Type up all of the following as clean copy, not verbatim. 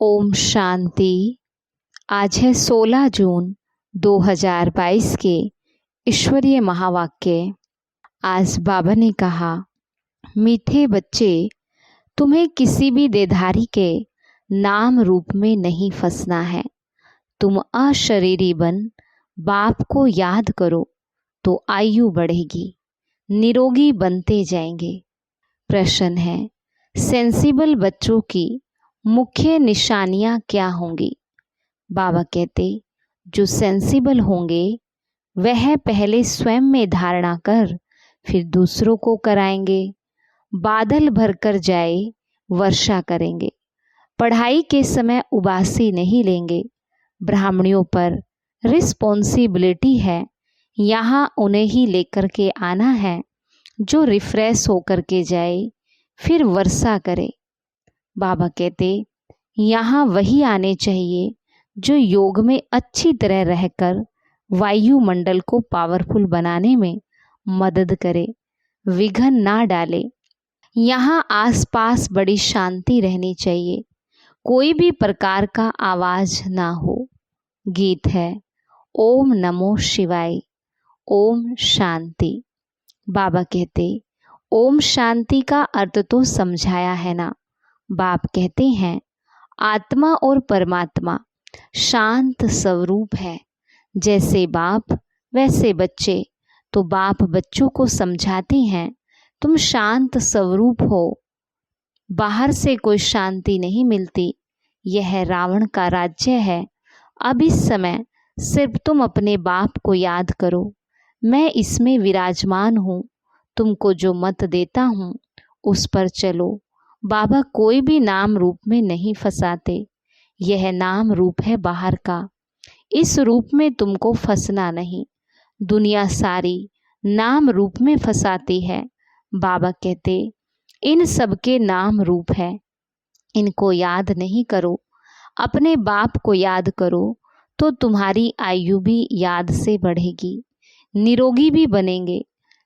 ओम शांति। आज है 16 जून 2022 के ईश्वरीय महावाक्य। आज बाबा ने कहा, मीठे बच्चे, तुम्हें किसी भी देधारी के नाम रूप में नहीं फंसना है। तुम अशरीरी बन बाप को याद करो तो आयु बढ़ेगी, निरोगी बनते जाएंगे। प्रश्न है, सेंसिबल बच्चों की मुख्य निशानियां क्या होंगी? बाबा कहते, जो सेंसिबल होंगे वह पहले स्वयं में धारणा कर फिर दूसरों को कराएंगे। बादल भरकर जाए वर्षा करेंगे। पढ़ाई के समय उबासी नहीं लेंगे। ब्राह्मणों पर रिस्पॉन्सिबिलिटी है, यहाँ उन्हें ही लेकर के आना है। जो रिफ्रेश होकर के जाए फिर वर्षा करे। बाबा कहते, यहाँ वही आने चाहिए जो योग में अच्छी तरह रहकर वायुमंडल को पावरफुल बनाने में मदद करे, विघ्न ना डाले। यहाँ आसपास बड़ी शांति रहनी चाहिए, कोई भी प्रकार का आवाज ना हो। गीत है, ओम नमो शिवाय, ओम शांति। बाबा कहते, ओम शांति का अर्थ तो समझाया है ना। बाप कहते हैं, आत्मा और परमात्मा शांत स्वरूप है। जैसे बाप वैसे बच्चे। तो बाप बच्चों को समझाते हैं, तुम शांत स्वरूप हो, बाहर से कोई शांति नहीं मिलती। यह रावण का राज्य है। अब इस समय सिर्फ तुम अपने बाप को याद करो, मैं इसमें विराजमान हूँ। तुमको जो मत देता हूँ उस पर चलो। बाबा कोई भी नाम रूप में नहीं फंसाते। यह नाम रूप है बाहर का, इस रूप में तुमको फंसना नहीं। दुनिया सारी नाम रूप में फंसाती है। बाबा कहते, इन सब के नाम रूप है, इनको याद नहीं करो। अपने बाप को याद करो तो तुम्हारी आयु भी याद से बढ़ेगी, निरोगी भी बनेंगे।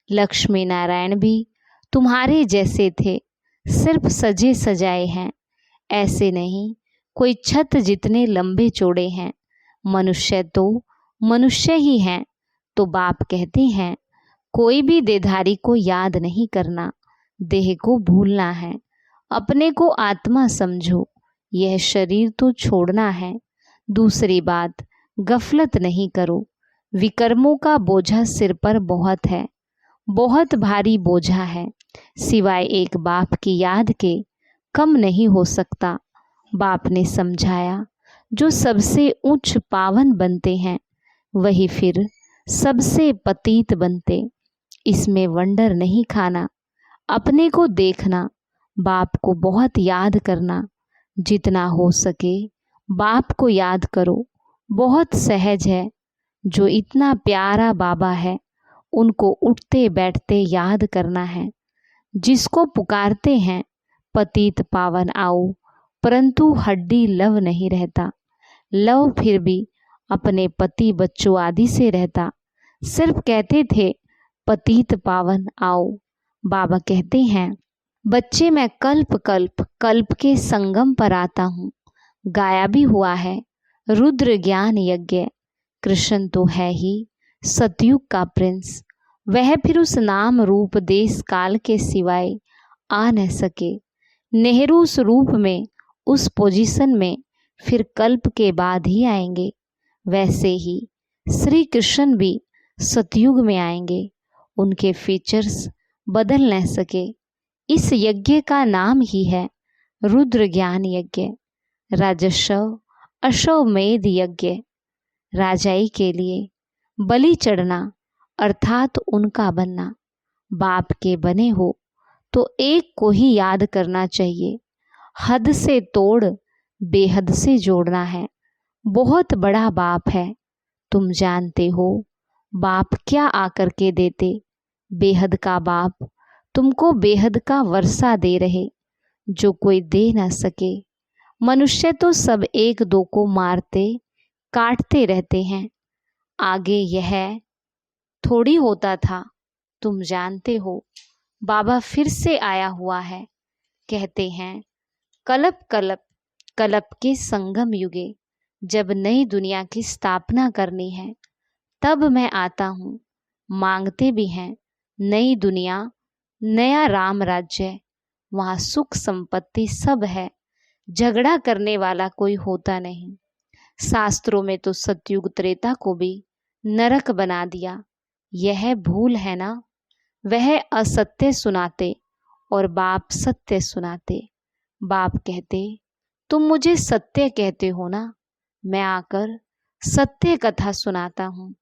लक्ष्मी नारायण भी तुम्हारे जैसे थे, सिर्फ सजे सजाए हैं। ऐसे नहीं, कोई छत जितने लंबे चौड़े हैं। मनुष्य तो मनुष्य ही हैं। तो बाप कहते हैं, कोई भी देधारी को याद नहीं करना, देह को भूलना है। अपने को आत्मा समझो, यह शरीर तो छोड़ना है। दूसरी बात, गफलत नहीं करो। विकर्मों का बोझा सिर पर बहुत है, बहुत भारी बोझा है। सिवाय एक बाप की याद के कम नहीं हो सकता। बाप ने समझाया, जो सबसे उच्च पावन बनते हैं वही फिर सबसे पतित बनते। इसमें वंडर नहीं खाना, अपने को देखना, बाप को बहुत याद करना। जितना हो सके बाप को याद करो, बहुत सहज है। जो इतना प्यारा बाबा है उनको उठते बैठते याद करना है। जिसको पुकारते हैं पतित पावन आओ, परंतु हड्डी लव नहीं रहता। लव फिर भी अपने पति बच्चों आदि से रहता। सिर्फ कहते थे पतित पावन आओ। बाबा कहते हैं, बच्चे मैं कल्प कल्प कल्प के संगम पर आता हूँ। गाया भी हुआ है, रुद्र ज्ञान यज्ञ। कृष्ण तो है ही सतयुग का प्रिंस, वह फिर उस नाम रूप देश काल के सिवाय आ न सके। नेहरू उस रूप में, उस पोजीशन में फिर कल्प के बाद ही आएंगे। वैसे ही श्री कृष्ण भी सतयुग में आएंगे, उनके फीचर्स बदल न सके। इस यज्ञ का नाम ही है रुद्र ज्ञान यज्ञ। राजस्व अश्वमेध यज्ञ, राजाई के लिए बलि चढ़ना अर्थात उनका बनना। बाप के बने हो तो एक को ही याद करना चाहिए। हद से तोड़ बेहद से जोड़ना है। बहुत बड़ा बाप है, तुम जानते हो बाप क्या आकर के देते। बेहद का बाप तुमको बेहद का वर्षा दे रहे, जो कोई दे ना सके। मनुष्य तो सब एक दो को मारते काटते रहते हैं। आगे यह थोड़ी होता था, तुम जानते हो। बाबा फिर से आया हुआ है। कहते हैं, कलप कलप कल्प के संगम युगे जब नई दुनिया की स्थापना करनी है तब मैं आता हूँ। मांगते भी हैं नई दुनिया, नया राम राज्य, वहाँ सुख संपत्ति सब है, झगड़ा करने वाला कोई होता नहीं। शास्त्रों में तो सतयुग त्रेता को भी नरक बना दिया। यह भूल है ना। वह असत्य सुनाते और बाप सत्य सुनाते। बाप कहते तुम मुझे सत्य कहते हो ना, मैं आकर सत्य कथा सुनाता हूँ।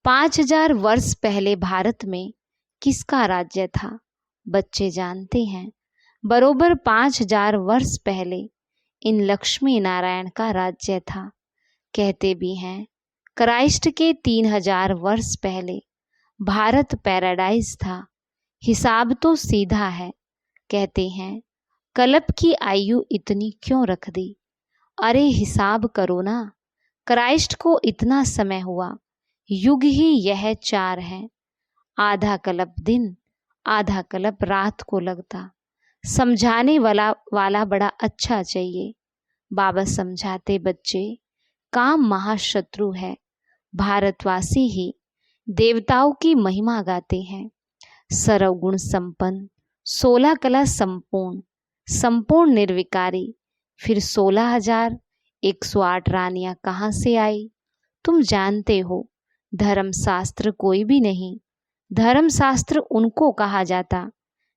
5000 वर्ष पहले भारत में किसका राज्य था? बच्चे जानते हैं, बरोबर 5000 वर्ष पहले इन लक्ष्मी नारायण का राज्य था। कहते भी हैं क्राइस्ट के 3000 वर्ष पहले भारत पैराडाइज था। हिसाब तो सीधा है। कहते हैं कल्प की आयु इतनी क्यों रख दी? अरे हिसाब करो ना, क्राइस्ट को इतना समय हुआ, युग ही यह 4 है। आधा कल्प दिन, आधा कल्प रात को लगता। समझाने वाला बड़ा अच्छा चाहिए। बाबा समझाते बच्चे, काम महाशत्रु है। भारतवासी ही देवताओं की महिमा गाते हैं। सर्वगुण संपन्न, 16 कला संपूर्ण, संपूर्ण निर्विकारी, फिर 16,108 रानियां कहाँ से आई? तुम जानते हो, धर्मशास्त्र कोई भी नहीं। धर्मशास्त्र उनको कहा जाता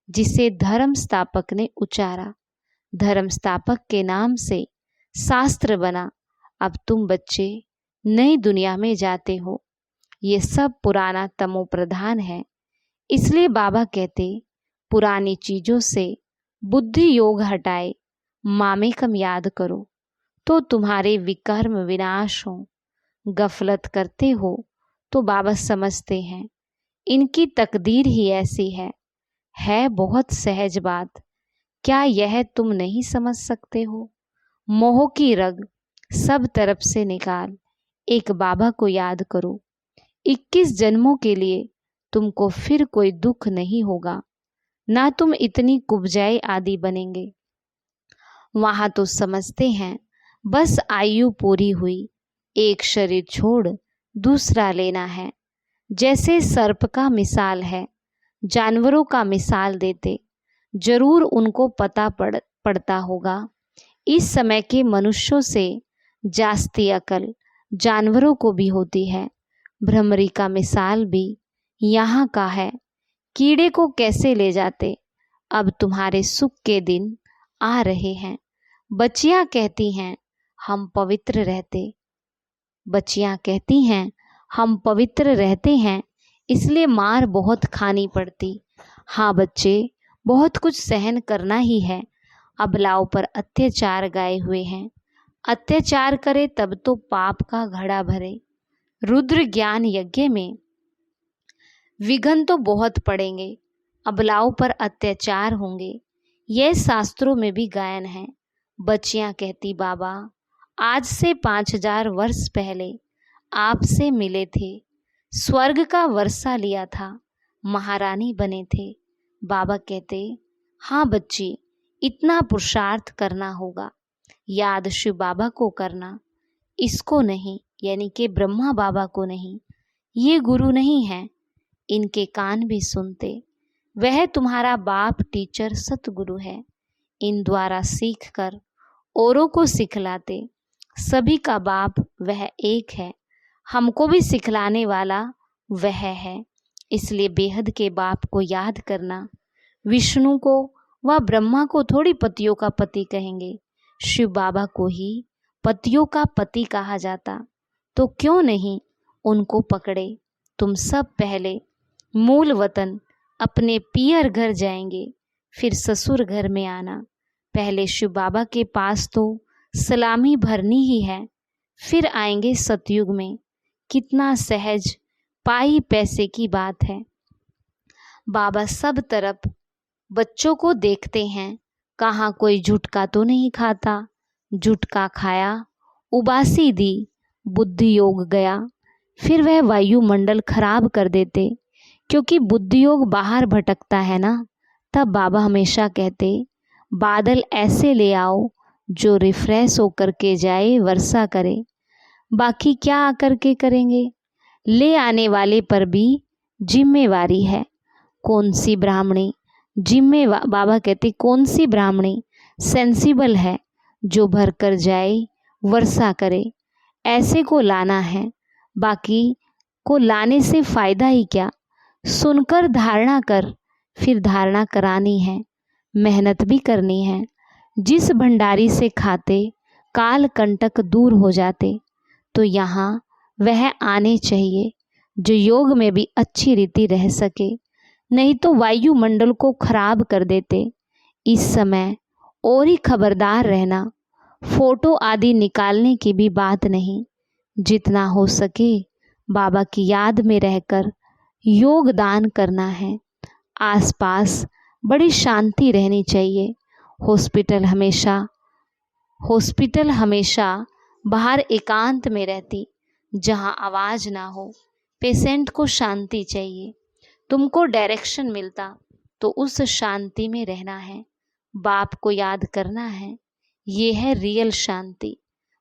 जिसे धर्म स्थापक ने उचारा। धर्म स्थापक के नाम से शास्त्र बना। अब तुम बच्चे नई दुनिया में जाते हो। ये सब पुराना तमो प्रधान है। इसलिए बाबा कहते पुरानी चीजों से बुद्धि योग हटाए, मामेकम याद करो तो तुम्हारे विकर्म विनाश हो। गफलत करते हो तो बाबा समझते हैं इनकी तकदीर ही ऐसी है बहुत सहज बात। क्या यह तुम नहीं समझ सकते हो? मोह की रग सब तरफ से निकाल, एक बाबा को याद करो। 21 जन्मों के लिए तुमको फिर कोई दुख नहीं होगा, ना तुम इतनी कुब्जाई आदि बनेंगे। वहां तो समझते हैं बस आयु पूरी हुई, एक शरीर छोड़ दूसरा लेना है। जैसे सर्प का मिसाल है, जानवरों का मिसाल देते जरूर उनको पता पड़ता होगा। इस समय के मनुष्यों से जास्ती अकल जानवरों को भी होती है। भ्रमरी का मिसाल भी यहाँ का है। कीड़े को कैसे ले जाते? अब तुम्हारे सुख के दिन आ रहे हैं। बच्चियां कहती हैं हम पवित्र रहते। बच्चियां कहती हैं हम पवित्र रहते हैं, इसलिए मार बहुत खानी पड़ती। हाँ बच्चे, बहुत कुछ सहन करना ही है। अबलाओं पर अत्याचार गाए हुए हैं। अत्याचार करे तब तो पाप का घड़ा भरे। रुद्र ज्ञान यज्ञ में विघ्न तो बहुत पड़ेंगे, अबलाओं पर अत्याचार होंगे। यह शास्त्रों में भी गायन है। बच्चियां कहती बाबा आज से 5000 वर्ष पहले आपसे मिले थे, स्वर्ग का वर्षा लिया था, महारानी बने थे। बाबा कहते हाँ बच्ची, इतना पुरुषार्थ करना होगा। याद शिव बाबा को करना, इसको नहीं, यानी कि ब्रह्मा बाबा को नहीं। ये गुरु नहीं है, इनके कान भी सुनते। वह तुम्हारा बाप टीचर सतगुरु है। इन द्वारा सीख कर औरों को सिखलाते। सभी का बाप वह एक है, हमको भी सिखलाने वाला वह है। इसलिए बेहद के बाप को याद करना। विष्णु को व ब्रह्मा को थोड़ी पतियों का पति कहेंगे, शिव बाबा को ही पतियों का पति कहा जाता। तो क्यों नहीं उनको पकड़े। तुम सब पहले मूल वतन अपने पियर घर जाएंगे, फिर ससुर घर में आना। पहले शिव बाबा के पास तो सलामी भरनी ही है, फिर आएंगे सतयुग में। कितना सहज पाई पैसे की बात है। बाबा सब तरफ बच्चों को देखते हैं, कहाँ कोई झुटका तो नहीं खाता। झुटका खाया, उबासी दी, बुद्धि योग गया, फिर वह वायुमंडल खराब कर देते। क्योंकि बुद्धि योग बाहर भटकता है ना। तब बाबा हमेशा कहते बादल ऐसे ले आओ जो रिफ्रेश होकर के जाए वर्षा करे, बाकी क्या आकर के करेंगे। ले आने वाले पर भी जिम्मेवारी है। कौन सी ब्राह्मणी बाबा कहते कौन सी ब्राह्मणी सेंसिबल है जो भर कर जाए वर्षा करे। ऐसे को लाना है, बाकी को लाने से फायदा ही क्या। सुनकर धारणा कर, फिर धारणा करानी है, मेहनत भी करनी है। जिस भंडारी से खाते काल कंटक दूर हो जाते, तो यहाँ वह आने चाहिए जो योग में भी अच्छी रीति रह सके, नहीं तो वायुमंडल को खराब कर देते। इस समय और ही खबरदार रहना। फोटो आदि निकालने की भी बात नहीं। जितना हो सके बाबा की याद में रहकर योगदान करना है। आसपास बड़ी शांति रहनी चाहिए। हॉस्पिटल हमेशा बाहर एकांत में रहती, जहाँ आवाज़ ना हो। पेशेंट को शांति चाहिए। तुमको डायरेक्शन मिलता तो उस शांति में रहना है, बाप को याद करना है। ये है रियल शांति,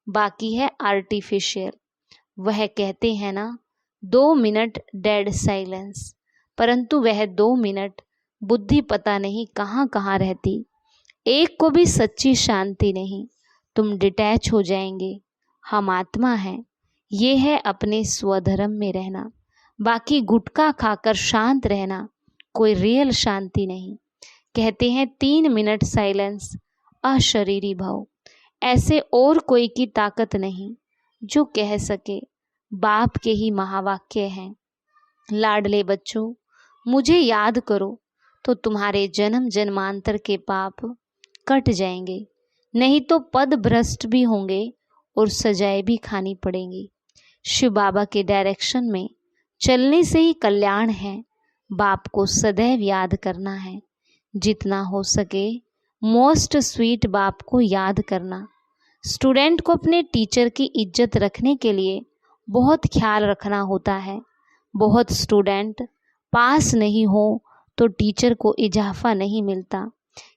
बाकी है आर्टिफिशियल। वह कहते हैं ना 2 मिनट डेड साइलेंस, परंतु वह 2 मिनट बुद्धि पता नहीं कहाँ कहाँ रहती। एक को भी सच्ची शांति नहीं। तुम डिटैच हो जाएंगे। हम आत्मा हैं। ये है अपने स्वधर्म में रहना, बाकी गुटखा खाकर शांत रहना कोई रियल शांति नहीं। कहते हैं 3 मिनट साइलेंस, अशरीरी भव। ऐसे और कोई की ताकत नहीं जो कह सके। बाप के ही महावाक्य हैं। लाडले बच्चों, मुझे याद करो तो तुम्हारे जन्म जन्मांतर के पाप कट जाएंगे, नहीं तो पद भ्रष्ट भी होंगे और सजाएं भी खानी पड़ेंगी। शिव बाबा के डायरेक्शन में चलने से ही कल्याण है। बाप को सदैव याद करना है। जितना हो सके मोस्ट स्वीट बाप को याद करना। स्टूडेंट को अपने टीचर की इज्जत रखने के लिए बहुत ख्याल रखना होता है। बहुत स्टूडेंट पास नहीं हो तो टीचर को इजाफा नहीं मिलता।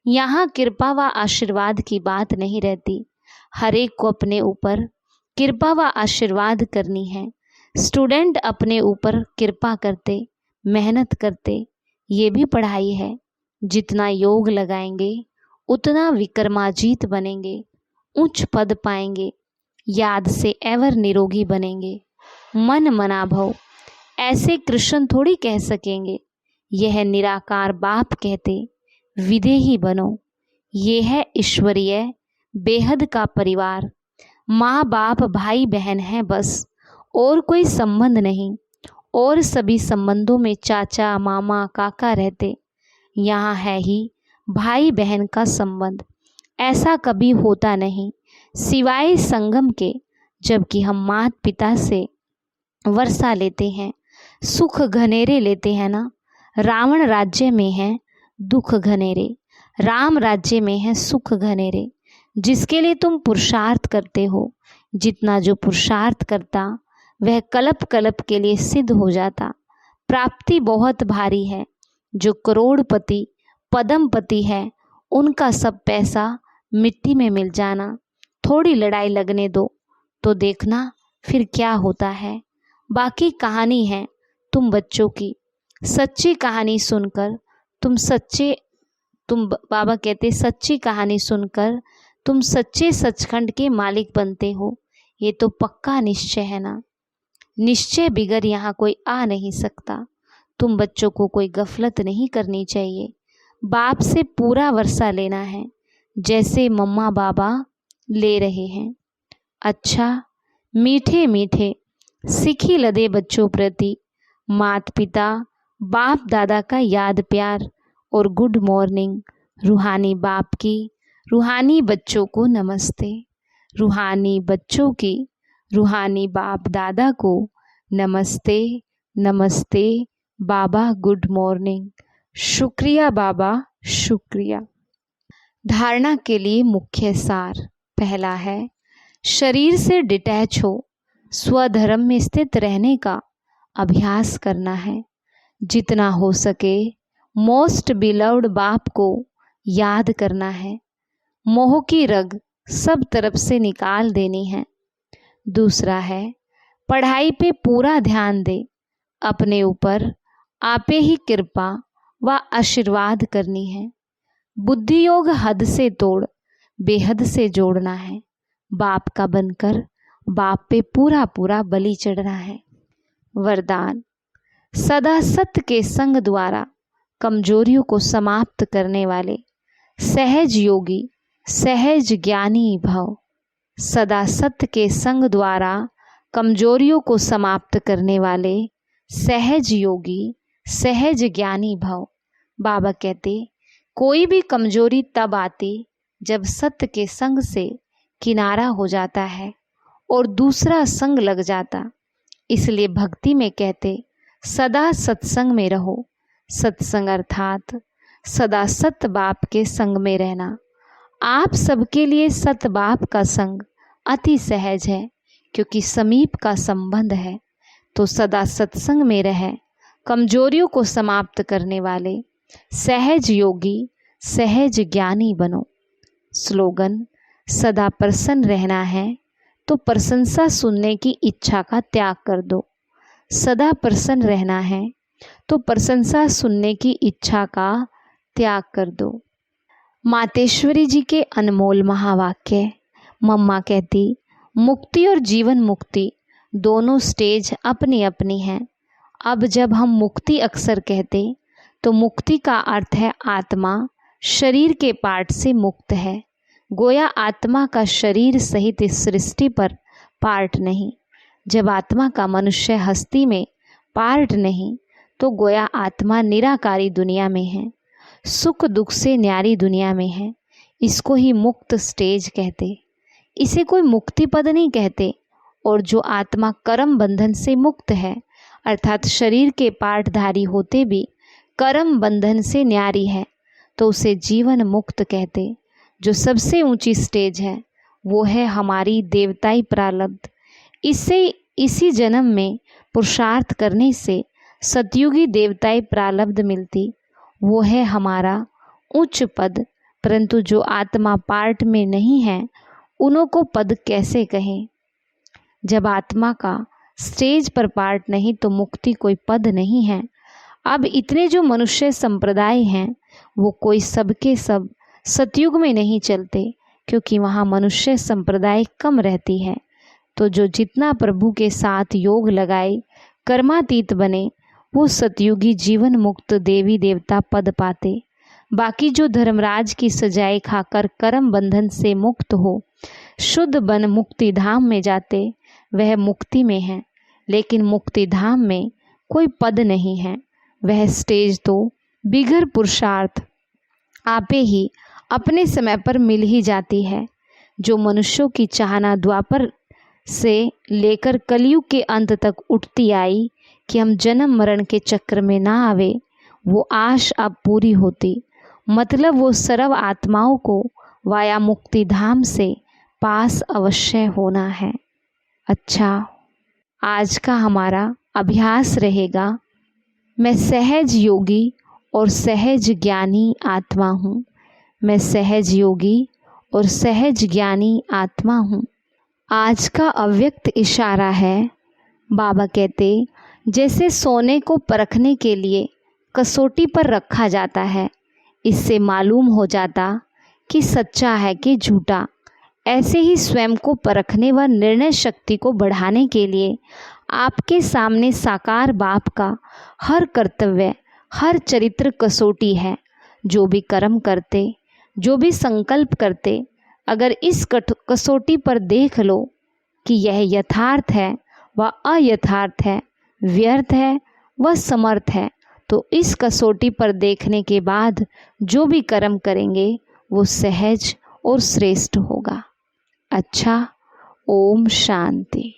यहाँ कृपा व आशीर्वाद की बात नहीं रहती। हर एक को अपने ऊपर कृपा व आशीर्वाद करनी है। स्टूडेंट अपने ऊपर कृपा करते, मेहनत करते, ये भी पढ़ाई है। जितना योग लगाएंगे उतना विक्रमाजीत बनेंगे, उच्च पद पाएंगे, याद से एवर निरोगी बनेंगे। मन मना भव, ऐसे कृष्ण थोड़ी कह सकेंगे। यह निराकार बाप कहते, विदेही बनो। ये है ईश्वरीय बेहद का परिवार। माँ बाप भाई बहन हैं बस, और कोई संबंध नहीं। और सभी संबंधों में चाचा मामा काका रहते। यहाँ है ही भाई बहन का संबंध। ऐसा कभी होता नहीं सिवाय संगम के, जबकि हम माता पिता से वर्षा लेते हैं, सुख घनेरे लेते हैं ना। रावण राज्य में है दुख घनेरे, राम राज्य में है सुख घनेरे। जिसके लिए तुम पुरुषार्थ करते हो, जितना जो पुरुषार्थ करता वह कल्प कल्प के लिए सिद्ध हो जाता। प्राप्ति बहुत भारी है। जो करोड़पति पद्मपति है उनका सब पैसा मिट्टी में मिल जाना। थोड़ी लड़ाई लगने दो तो देखना फिर क्या होता है। बाकी कहानी है तुम बच्चों की। सच्ची कहानी सुनकर तुम बाबा कहते सच्ची कहानी सुनकर तुम सच्चे सचखंड के मालिक बनते हो। ये तो पक्का निश्चय है ना। निश्चय बिगर यहाँ कोई आ नहीं सकता। तुम बच्चों को कोई गफलत नहीं करनी चाहिए। बाप से पूरा वर्षा लेना है, जैसे मम्मा बाबा ले रहे हैं। अच्छा, मीठे मीठे सिखी लदे बच्चों प्रति माता पिता बाप दादा का याद प्यार और गुड मॉर्निंग। रूहानी बाप की रूहानी बच्चों को नमस्ते। रूहानी बच्चों की रूहानी बाप दादा को नमस्ते नमस्ते। बाबा गुड मॉर्निंग। शुक्रिया बाबा, शुक्रिया। धारणा के लिए मुख्य सार। पहला है शरीर से डिटैच हो, स्वधर्म में स्थित रहने का अभ्यास करना है। जितना हो सके मोस्ट बिलव्ड बाप को याद करना है। मोह की रग सब तरफ से निकाल देनी है। दूसरा है पढ़ाई पे पूरा ध्यान दे, अपने ऊपर आपे ही कृपा व आशीर्वाद करनी है। बुद्धि योग हद से तोड़ बेहद से जोड़ना है। बाप का बनकर बाप पे पूरा पूरा बलि चढ़ना है। वरदान, सदा सत्य के संग द्वारा कमजोरियों को समाप्त करने वाले सहज योगी सहज ज्ञानी भव। सदा सत्य के संग द्वारा कमजोरियों को समाप्त करने वाले सहज योगी सहज ज्ञानी भव। बाबा कहते कोई भी कमजोरी तब आती जब सत्य के संग से किनारा हो जाता है और दूसरा संग लग जाता। इसलिए भक्ति में कहते सदा सत्संग में रहो। सत्संग अर्थात सदा सत्य बाप के संग में रहना। आप सबके लिए सत्य बाप का संग अति सहज है, क्योंकि समीप का संबंध है। तो सदा सत्संग में रह कमजोरियों को समाप्त करने वाले सहज योगी सहज ज्ञानी बनो। स्लोगन, सदा प्रसन्न रहना है तो प्रशंसा सुनने की इच्छा का त्याग कर दो। सदा प्रसन्न रहना है तो प्रशंसा सुनने की इच्छा का त्याग कर दो। मातेश्वरी जी के अनमोल महावाक्य। मम्मा कहती मुक्ति और जीवन मुक्ति दोनों स्टेज अपनी अपनी हैं। अब जब हम मुक्ति अक्सर कहते तो मुक्ति का अर्थ है आत्मा शरीर के पार्ट से मुक्त है। गोया आत्मा का शरीर सहित इस सृष्टि पर पार्ट नहीं। जब आत्मा का मनुष्य हस्ती में पार्ट नहीं तो गोया आत्मा निराकारी दुनिया में है, सुख दुख से न्यारी दुनिया में है। इसको ही मुक्त स्टेज कहते। इसे कोई मुक्ति पद नहीं कहते। और जो आत्मा कर्म बंधन से मुक्त है अर्थात शरीर के पार्टधारी होते भी कर्म बंधन से न्यारी है तो उसे जीवन मुक्त कहते। जो सबसे ऊंची स्टेज है वो है हमारी देवताई प्रारब्ध। इससे इसी जन्म में पुरुषार्थ करने से सतयुगी देवताई प्रारब्ध मिलती। वो है हमारा उच्च पद। परंतु जो आत्मा पार्ट में नहीं है उन्हों को पद कैसे कहें। जब आत्मा का स्टेज पर पार्ट नहीं तो मुक्ति कोई पद नहीं है। अब इतने जो मनुष्य संप्रदाय हैं वो कोई सबके सब सतयुग में नहीं चलते, क्योंकि वहाँ मनुष्य संप्रदाय कम रहती है। तो जो जितना प्रभु के साथ योग लगाए कर्मातीत बने वो सतयुगी जीवन मुक्त देवी देवता पद पाते। बाकी जो धर्मराज की सजाए खाकर कर्म बंधन से मुक्त हो शुद्ध बन मुक्ति धाम में जाते वह मुक्ति में है। लेकिन मुक्ति धाम में कोई पद नहीं है। वह स्टेज तो बिगर पुरुषार्थ आपे ही अपने समय पर मिल ही जाती है। जो मनुष्यों की चाहना द्वापर से लेकर कलयुग के अंत तक उठती आई कि हम जन्म मरण के चक्र में ना आवे, वो आश अब पूरी होती। मतलब वो सर्व आत्माओं को वाया मुक्ति धाम से पास अवश्य होना है। अच्छा, आज का हमारा अभ्यास रहेगा, मैं सहज योगी और सहज ज्ञानी आत्मा हूँ। मैं सहज योगी और सहज ज्ञानी आत्मा हूँ। आज का अव्यक्त इशारा है। बाबा कहते जैसे सोने को परखने के लिए कसौटी पर रखा जाता है, इससे मालूम हो जाता कि सच्चा है कि झूठा। ऐसे ही स्वयं को परखने व निर्णय शक्ति को बढ़ाने के लिए आपके सामने साकार बाप का हर कर्तव्य हर चरित्र कसौटी है। जो भी कर्म करते जो भी संकल्प करते अगर इस कसौटी पर देख लो कि यह यथार्थ है व अयथार्थ है, व्यर्थ है व समर्थ है, तो इस कसौटी पर देखने के बाद जो भी कर्म करेंगे वो सहज और श्रेष्ठ होगा। अच्छा, ओम शांति।